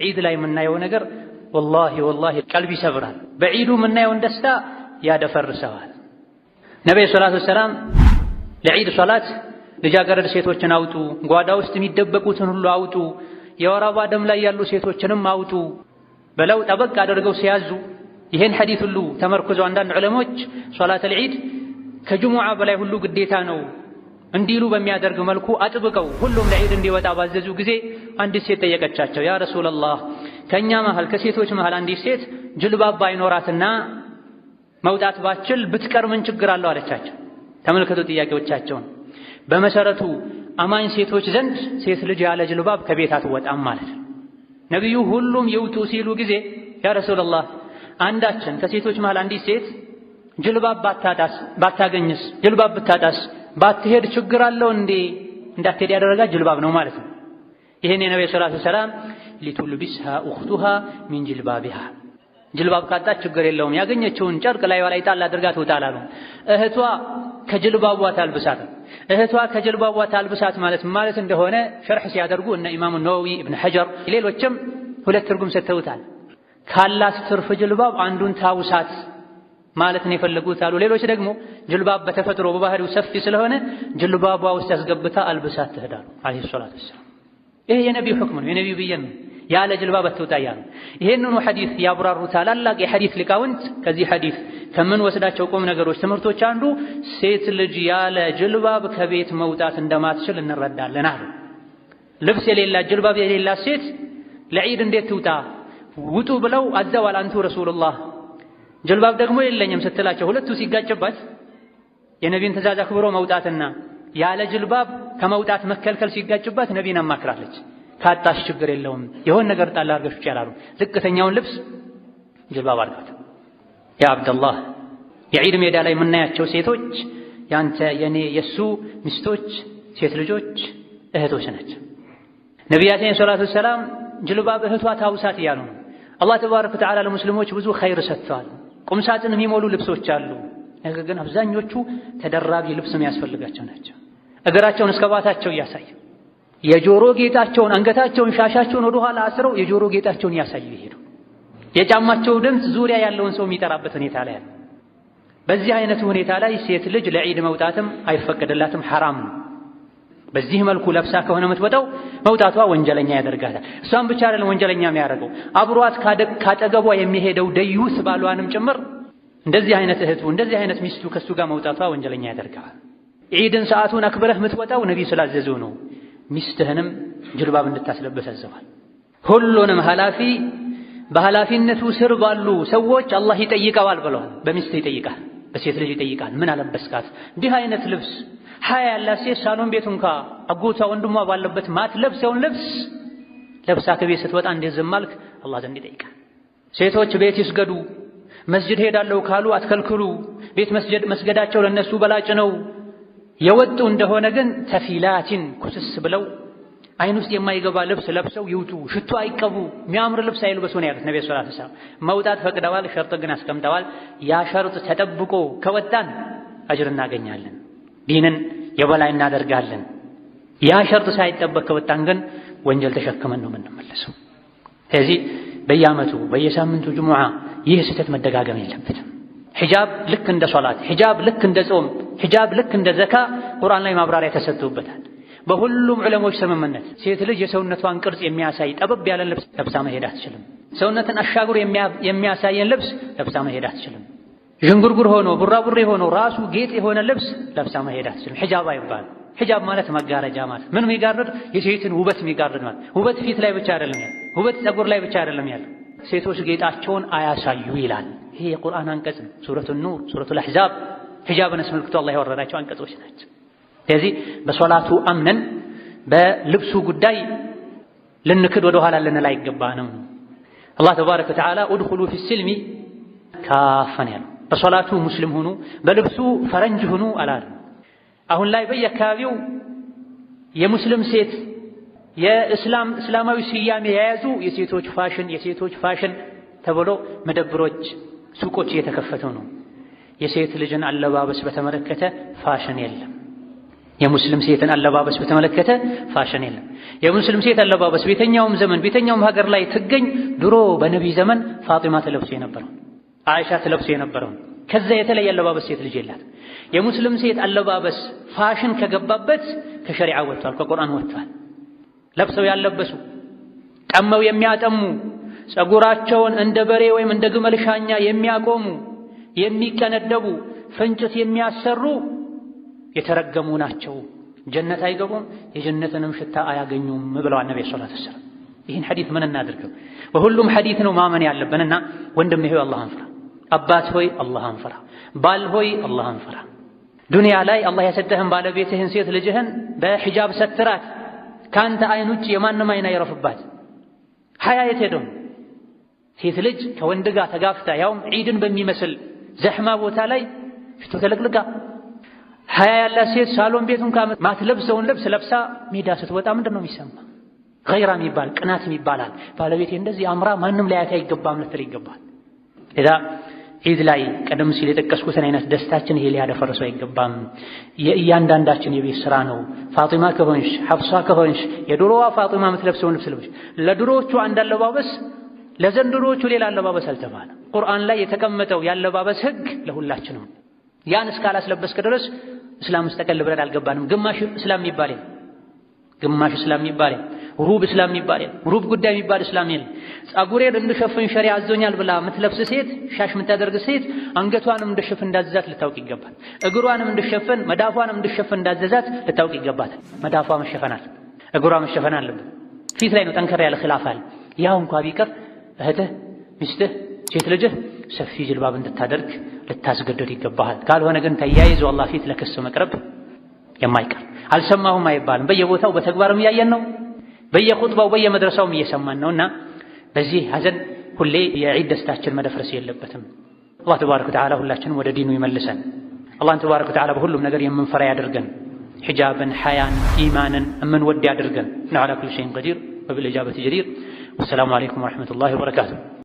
ዒድ ላይ የምናየው ነገር ወላሂ ቀልብ ይሰብራል። በዒዱ የምናየውን ደስታ ያደፈርሰዋል። ነብዩ ሰለላሁ ዐለይሂ ወሰለም ለዒድ ሶላት ልጃገረድ ሴቶችን አውጡ፣ ጓዳ ውስጥ የሚደበቁትን ሁሉ አውጡ፣ የወር አበባ ደም ላይ ያሉ ሴቶችንም አውጡ ብለው ጠበቅ አድርገው ሲያዙ ይሄን ሐዲስ ሁሉ ተመርኩዘው አንዳንድ ዑለሞች ሶላተል ዒድ ከጅሙዓ በላይ ሁሉ ግዴታ ነው እንዲሉ በሚያደርግ መልኩ አጥብቀው ሁሉም ለዒድ እንዲወጣ ባዘዙ ጊዜ አንዲት ሴት ጠየቀቻቸው። ያ ረሱላላህ ከኛ መሃል ከሴቶች መሃል አንዲት ሴት ጅልባብ ባይኖራትና መውጣት ባችል ብትቀር ምን ችግር አለው አለቻቸው። ተመልከቱ ጥያቄዎቻቸውን። በመሰረቱ አማኝ ሴቶች ዘንድ ሴት ልጅ ያለ ጅልባብ ከቤት አትወጣም ማለት ነው። ነብዩ ሁሉም ይውጡ ሲሉ ጊዜ ያ ረሱላላህ አንዳችን ከሴቶች መሃል አንዲት ሴት ጅልባብ ባታገኝስ ጅልባብ ብታጣስ ባትሄድ ችግር አለው እንዴ? እንዳትሄድ ያደረጋት ጅልባብ ነው ማለት ነው። ይሄን የነብዩ ሰለላሁ ዐለይሂ ወሰለም ሊቱልቢስሃ ኡኽቱሃ ሚን ጅልባቢሃ ጅልባብ ካጣች ችግር የለውም ያገኘችውን ጨርቅ ላይ ወላይ ጣል አድርጋ ትውጣላሉ። እህቷ ከጅልባቧ ታልብሳት እህቷ ከጅልባቧ ታልብሳት ማለት እንደሆነ ሸርሕ ሲያደርጉ እነ ኢማሙ ነወዊ ኢብኑ ሐጀር ሌሎችም ሁለት ትርጉም ሰጥተውታል። ካላት ትርፍ ጅልባብ አንዱን ታውሳት ማለት ነው የፈለጉት አሉ። ሌሎች ደግሞ ጅልባብ በተፈጥሮ በባህሪው ሰፊ ስለሆነ ጅልባቧ ውስጥ ያስገብታ አልብሳት ትሄዳሉ አለይሂ ሰላቱ ወሰላም። ይሄ የነብዩ ሁክም ነው፣ የነብዩ ብይን ነው። ያለ ጅልባብ አትውጣ ያሉ ይሄንኑ ሐዲስ ያብራሩ ታላላቅ የሐዲስ ሊቃውንት ከዚህ ሐዲስ ከምን ወስዳቸው ቁም ነገሮች ትምህርቶች አንዱ ሴት ልጅ ያለ ጅልባብ ከቤት መውጣት እንደማትችል እንረዳለን አሉ። ልብስ የሌላት ጅልባብ የሌላት ሴት ለዒድ እንዴት ትውጣ? ውጡ ብለው አዘዋል አንቱ ረሱሉላህ። ጅልባብ ደግሞ የለኝም ስትላቸው ሁለቱ ሲጋጭባት የነቢን ትእዛዝ አክብሮ መውጣትና ያለ ጅልባብ ከመውጣት መከልከል ሲጋጭባት ነቢን አማክራለች። ካጣሽ ችግር የለውም የሆነ ነገር ጣል አድርገሽ ይቻላሉ። ዝቅተኛውን ልብስ ጅልባብ አድርጋት። ያ አብደላህ የዒድ ሜዳ ላይ የምናያቸው ሴቶች ያንተ የኔ የሱ ሚስቶች ሴት ልጆች እህቶች ናቸው። ነቢያችን ሰለላሁ ዐለይሂ ወሰለም ጅልባብ እህቷ ታውሳት እያሉ ነው። አላህ ተባረከ ወተዓላ ለሙስሊሞች ብዙ ኸይር ሰጥተዋል። ቁም ሳጥን የሚሞሉ ልብሶች አሉ። ነገር ግን አብዛኞቹ ተደራቢ ልብስ የሚያስፈልጋቸው ናቸው። እግራቸውን እስከ ባታቸው እያሳዩ የጆሮ ጌጣቸውን አንገታቸውን ሻሻቸውን ወደ ኋላ አስረው የጆሮ ጌጣቸውን ያሳዩ ይሄዱ። የጫማቸው ድምፅ ዙሪያ ያለውን ሰው የሚጠራበት ሁኔታ ላይ አለ። በዚህ አይነቱ ሁኔታ ላይ ሴት ልጅ ለዒድ መውጣትም አይፈቀድላትም፣ ሐራም ነው። በዚህ መልኩ ለብሳ ከሆነ የምትወጣው መውጣቷ ወንጀለኛ ያደርጋታል። እሷም ብቻ አይደለም ወንጀለኛ የሚያደርገው አብሯት ካጠገቧ የሚሄደው ደዩስ ባሏንም ጭምር እንደዚህ አይነት እህቱ እንደዚህ አይነት ሚስቱ ከሱ ጋር መውጣቷ ወንጀለኛ ያደርጋል። ዒድን ሰዓቱን አክብረህ የምትወጣው ነብዩ ስላዘዙ ነው። ሚስትህንም ጅልባብ እንድታስለብስ አዘዋል። ሁሉንም ኃላፊ በኃላፊነቱ ስር ባሉ ሰዎች አላህ ይጠይቀዋል ብለዋል። በሚስት ይጠይቃል፣ በሴት ልጅ ይጠይቃል። ምን አለበስካት? እንዲህ አይነት ልብስ ሀያ ያላት ሴት ሳሎን ቤት እንኳ አጎቷ ወንድሟ ባለበት ማትለብሰውን ልብስ ለብሳ ከቤት ስትወጣ እንዴት ዝም አልክ? አላህ ዘንድ ይጠይቃል። ሴቶች ቤት ይስገዱ፣ መስጂድ ሄዳለሁ ካሉ አትከልክሉ። ቤት መስገዳቸው ለነሱ በላጭ ነው። የወጡ እንደሆነ ግን ተፊላቲን ኩስስ ብለው አይን ውስጥ የማይገባ ልብስ ለብሰው ይውጡ። ሽቶ አይቀቡ፣ የሚያምር ልብስ አይልበሱ ነው ያሉት ነብዩ ሰለላሁ ዐለይሂ ወሰለም። መውጣት ፈቅደዋል፣ ሸርጥ ግን አስቀምጠዋል። ያ ሸርጥ ተጠብቆ ከወጣን አጅር እናገኛለን፣ ዲንን የበላይ እናደርጋለን። ያ ሸርጥ ሳይጠበቅ ከወጣን ግን ወንጀል ተሸክመን ነው የምንመለሰው። ስለዚህ በየዓመቱ በየሳምንቱ ጅሙዓ ይህ ስህተት መደጋገም የለበትም። ሒጃብ ልክ እንደ ሶላት፣ ሒጃብ ልክ እንደ ጾም፣ ሒጃብ ልክ እንደ ዘካ ቁርአን ላይ ማብራሪያ ተሰጥቶበታል። በሁሉም ዑለሞች ስምምነት ሴት ልጅ የሰውነቷን ቅርጽ የሚያሳይ ጠበብ ያለ ልብስ ለብሳ መሄድ አትችልም። ሰውነትን አሻግሮ የሚያሳየን ልብስ ለብሳ መሄድ አትችልም። ዥንጉርጉር ሆኖ ቡራቡሬ ሆኖ ራሱ ጌጥ የሆነ ልብስ ለብሳ መሄድ አትችልም። ሒጃብ አይባልም። ሒጃብ ማለት መጋረጃ ማለት ምን የሚጋርድ የሴትን ውበት የሚጋርድ ማለት። ውበት ፊት ላይ ብቻ አይደለም ያለው፣ ውበት ፀጉር ላይ ብቻ አይደለም ያለው። ሴቶች ጌጣቸውን አያሳዩ ይላል። ይሄ የቁርአን አንቀጽ ነው። ሱረቱ ኑር፣ ሱረቱ አሕዛብ ሒጃብን አስመልክቶ አላህ ያወረዳቸው አንቀጾች ናቸው። ስለዚህ በሶላቱ አምነን በልብሱ ጉዳይ ልንክድ ወደ ኋላ ልንል አይገባንም። አላህ ተባረከ ወተዓላ ኡድኹሉ ፊስልሚ ካፈን ያለው በሶላቱ ሙስሊም ሁኑ፣ በልብሱ ፈረንጅ ሁኑ አላለም። አሁን ላይ በየአካባቢው የሙስሊም ሴት እስላማዊ ስያሜ የያዙ የሴቶች ፋሽን ተብሎ መደብሮች፣ ሱቆች እየተከፈቱ ነው። የሴት ልጅን አለባበስ በተመለከተ ፋሽን የለም። የሙስሊም ሴትን አለባበስ በተመለከተ ፋሽን የለም። የሙስሊም ሴት አለባበስ በየትኛውም ዘመን በየትኛውም ሀገር ላይ ትገኝ ድሮ በነቢይ ዘመን ፋጢማ ተለብሶ የነበረው አይሻ ተለብሶ የነበረው ከዛ የተለየ አለባበስ ሴት ልጅ የላት። የሙስሊም ሴት አለባበስ ፋሽን ከገባበት ከሸሪዓ ወጥቷል፣ ከቁርአን ወጥቷል። ለብሰው ያለበሱ ጠመው የሚያጠሙ ጸጉራቸውን እንደ በሬ ወይም እንደ ግመል ሻኛ የሚያቆሙ የሚቀነደቡ ፍንጭት የሚያሰሩ የተረገሙ ናቸው፣ ጀነት አይገቡም፣ የጀነትንም ሽታ አያገኙም ብለዋል ነብዩ ሰለላሁ ዐለይሂ ወሰለም። ይህን ሐዲስ ምን እናድርገው? በሁሉም ሐዲስ ነው ማመን ያለብንና ወንድም ሆይ አላህን ፍራ፣ አባት ሆይ አላህን ፍራ፣ ባል ሆይ አላህን ፍራ። ዱንያ ላይ አላህ የሰጠህን ባለቤትህን ሴት ልጅህን በሒጃብ ሰትራት፣ ካንተ አይን ውጭ የማንም አይን አይረፍባት። ሐያ የት ሄደው? ሴት ልጅ ከወንድ ጋር ተጋፍታ ያውም ዒድን በሚመስል ዘሕማ ቦታ ላይ ፊቱ ተለቅልቃ ሐያ ያላት ሴት ሳሎን ቤቱን ማትለብሰውን ልብስ ለብሳ ሜዳ ስትወጣ ምንድን ነው የሚሰማ? ገይራ የሚባል ቅናትም ይባላል። ባለቤቴ እንደዚህ አምራ ማንም ላያት አይገባም ልትል ይገባል። ለዛ ዒድ ላይ ቀደም ሲል የጠቀስኩትን አይነት ደስታችን ይሄ ሊያደፈርሰው አይገባም። የእያንዳንዳችን የቤት ስራ ነው። ፋጢማ ከሆንሽ ሐፍሳ ከሆንሽ የድሮዋ ፋጢማ የምትለብሰውን ልብስ ልበሽ። ለድሮዎቹ አንድ አለባበስ፣ ለዘንድሮዎቹ ሌላ አለባበስ አልተባለም። ቁርአን ላይ የተቀመጠው ያለባበስ ህግ ለሁላችንም። ያን እስካላስለበስክ ድረስ እስላም መስተቀል ብለን አልገባንም። ግማሽ እስላም የሚባል ግማሽ እስላም የሚባል ሩብ እስላም የሚባል ሩብ ጉዳይ የሚባል እስላም የለም። ጸጉሬን እንድሸፍን ሸሪዓ አዞኛል ብላ የምትለብስ ሴት፣ ሻሽ የምታደርግ ሴት አንገቷንም እንድሸፍን እንዳዘዛት ልታውቅ ይገባል። እግሯንም እንድሸፍን መዳፏንም እንድሸፍን እንዳዘዛት ልታውቅ ይገባል። መዳፏ መሸፈናል፣ እግሯ መሸፈን አለበት። ፊት ላይ ነው ጠንከር ያለ ኺላፍ አለ። ያው እንኳ ቢቀር እህትህ፣ ሚስትህ፣ ሴት ልጅህ ሰፊ ጅልባብ እንድታደርግ ልታስገደድ ይገባሃል። ካልሆነ ግን ተያይዞ አላህ ፊት ለክስ መቅረብ የማይቀር አልሰማሁም አይባልም። በየቦታው በተግባርም እያየን ነው፣ በየኹጥባው በየመድረሳውም እየሰማን ነውና በዚህ ሐዘን ሁሌ የዒድ ደስታችን መደፍረስ የለበትም። አላህ ተባረከ ወተዓላ ሁላችንም ወደ ዲኑ ይመልሰን። አላህን ተባረከ ወተዓላ በሁሉም ነገር የምንፈራ ያድርገን። ሒጃብን፣ ሐያን፣ ኢማንን የምንወድ ያድርገን። ኢንነሁ ዐላ ኩሊ ሸይኢን ቀዲር ወቢልኢጃበቲ ጀዲር። ወሰላሙ ዐለይኩም ወረሕመቱላሂ ወበረካቱሁ።